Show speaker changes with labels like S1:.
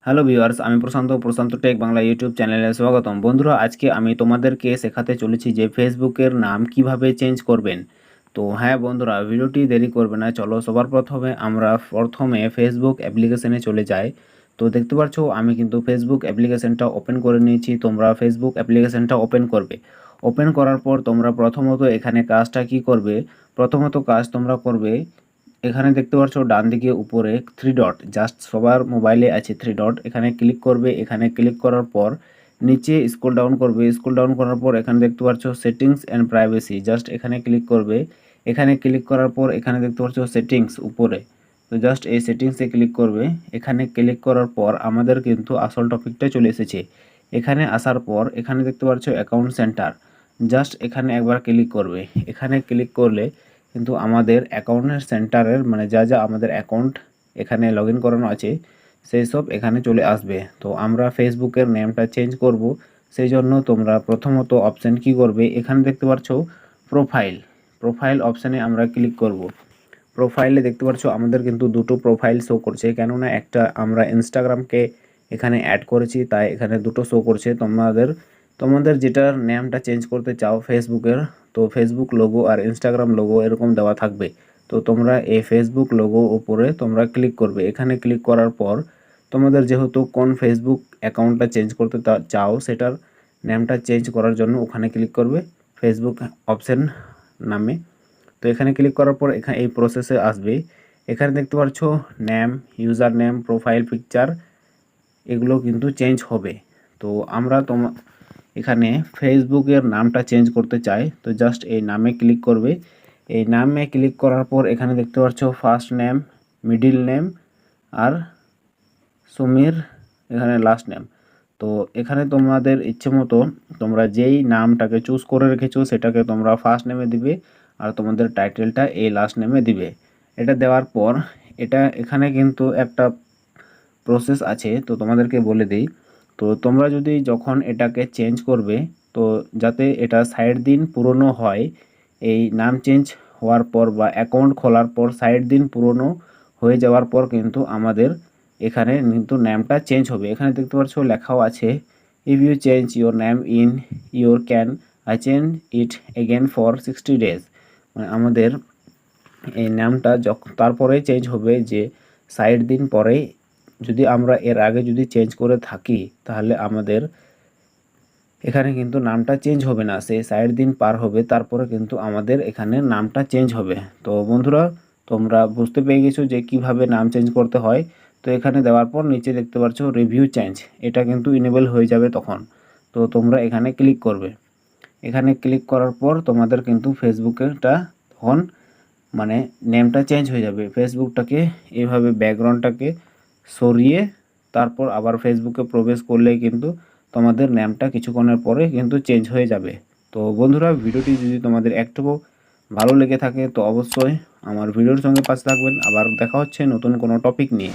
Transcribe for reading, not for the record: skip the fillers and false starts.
S1: Hello viewers, আমি প্রশান্ত take Bangla YouTube চ্যানেলে স্বাগতম। বন্ধুরা, আজকে আমি তোমাদেরকে শেখাতে চলেছি যে ফেসবুকের নাম কিভাবে চেঞ্জ করবেন। তো হ্যাঁ বন্ধুরা, ভিডিওটি দেরি করবে না, চলো সবার প্রথমে ফেসবুক অ্যাপ্লিকেশনে চলে যাই। তো দেখতে পাচ্ছ আমি কিন্তু ফেসবুক অ্যাপ্লিকেশনটা ওপেন করে নিয়েছি। তোমরা ফেসবুক অ্যাপ্লিকেশনটা ওপেন করবে। ওপেন করার পর তোমরা প্রথমত এখানে কাজটা কি করবে, প্রথমত কাজ তোমরা করবে, এখানে দেখতে পাচ্ছ ডান দিকে উপরে থ্রি ডট, জাস্ট সবার মোবাইলে আছে থ্রি ডট, এখানে ক্লিক করবে। এখানে ক্লিক করার পর নিচে স্ক্রল ডাউন করবে। স্ক্রল ডাউন করার পর এখানে দেখতে পাচ্ছ সেটিংস অ্যান্ড প্রাইভেসি, জাস্ট এখানে ক্লিক করবে। এখানে ক্লিক করার পর এখানে দেখতে পাচ্ছ সেটিংস উপরে, তো জাস্ট এই সেটিংসে ক্লিক করবে। এখানে ক্লিক করার পর আমাদের কিন্তু আসল টপিকটা চলে এসেছে। এখানে আসার পর এখানে দেখতে পাচ্ছ অ্যাকাউন্ট সেন্টার, জাস্ট এখানে একবার ক্লিক করবে। এখানে ক্লিক করলে কিন্তু আমাদের অ্যাকাউন্টের সেন্টারের মানে যা যা আমাদের অ্যাকাউন্ট এখানে লগ ইন করানো আছে সেই সব এখানে চলে আসবে। তো আমরা ফেসবুকের নেমটা চেঞ্জ করব, সেই জন্য তোমরা প্রথমত অপশান কি করবে, এখানে দেখতে পাচ্ছ প্রোফাইল অপশানে আমরা ক্লিক করব। প্রোফাইলে দেখতে পাচ্ছ আমাদের কিন্তু দুটো প্রোফাইল শো করছে, কেননা একটা আমরা ইনস্টাগ্রামকে এখানে অ্যাড করেছি, তাই এখানে দুটো শো করছে। তোমাদের যেটার নেমটা চেঞ্জ করতে চাও ফেসবুকের, তো ফেসবুক লোগো আর ইনস্টাগ্রাম লোগো এরকম দেওয়া থাকবে। তো তোমরা এই ফেসবুক লোগো উপরে তোমরা ক্লিক করবে। এখানে ক্লিক করার পর তোমাদের যেহেতু কোন ফেসবুক অ্যাকাউন্টটা চেঞ্জ করতে চাও সেটার নেমটা চেঞ্জ করার জন্য ওখানে ক্লিক করবে ফেসবুক অপশন নামে। তো এখানে ক্লিক করার পর এখানে এই প্রসেসে আসবে। এখানে দেখতে পাচ্ছ name, user name, profile picture এগুলো কিন্তু চেঞ্জ হবে। তো আমরা এখানে ফেসবুকের নামটা চেঞ্জ করতে চাই, তো জাস্ট এই নামে ক্লিক করবে। এই নামে ক্লিক করার পর এখানে দেখতে পাচ্ছ ফার্স্ট নেম, মিডিল নেম আর সমীর এখানে লাস্ট নেম। তো এখানে তোমাদের ইচ্ছে মতো তোমরা যেই নামটাকে চুজ করে রেখেছো সেটাকে তোমরা ফার্স্ট নেমে দিবে, আর তোমাদের টাইটেলটা এই লাস্ট নেমে দিবে। এটা দেওয়ার পর এখানে কিন্তু একটা প্রসেস আছে, তো তোমাদেরকে বলে দিই। তো তোমরা যদি যখন এটাকে চেঞ্জ করবে, তো যাতে এটা সাইড দিন পুরনো হয়, এই নাম চেঞ্জ হওয়ার পর বা অ্যাকাউন্ট খোলার পর সাইড দিন পুরনো হয়ে যাওয়ার পর কিন্তু আমাদের এখানে কিন্তু নামটা চেঞ্জ হবে। এখানে দেখতে পাচ্ছ লেখাও আছে, if you change your name in your can I change it again for 60 days। মানে আমাদের এই নামটা তারপরে চেঞ্জ হবে যে সাইড দিন পরেই, যদি আমরা এর আগে যদি চেঞ্জ করে থাকি তাহলে আমাদের এখানে কিন্তু নামটা চেঞ্জ হবে না, সেই 60 দিন পার হবে তারপরে কিন্তু আমাদের এখানে নামটা চেঞ্জ হবে। তো বন্ধুরা, তোমরা বুঝতে পেরে গেছো যে কিভাবে নাম চেঞ্জ করতে হয়। তো এখানে দেওয়ার পর নিচে দেখতে পাচ্ছ রিভিউ চেঞ্জ, এটা কিন্তু ইনেবল হয়ে যাবে তখন। তো তোমরা এখানে ক্লিক করবে। এখানে ক্লিক করার পর তোমাদের কিন্তু ফেসবুকেটা তখন মানে নেমটা চেঞ্জ হয়ে যাবে। ফেসবুকটাকে এইভাবে ব্যাকগ্রাউন্ডটাকে সরিয়ে তারপর আবার ফেসবুকে প্রবেশ করলেই কিন্তু তোমাদের নেমটা কিছুক্ষণের পরে কিন্তু চেঞ্জ হয়ে যাবে। তো বন্ধুরা, ভিডিওটি যদি তোমাদের একটুকু ভালো লেগে থাকে তো অবশ্যই আমার ভিডিওর সঙ্গে পাশে থাকবেন। আবার দেখা হচ্ছে নতুন কোনো টপিক নিয়ে।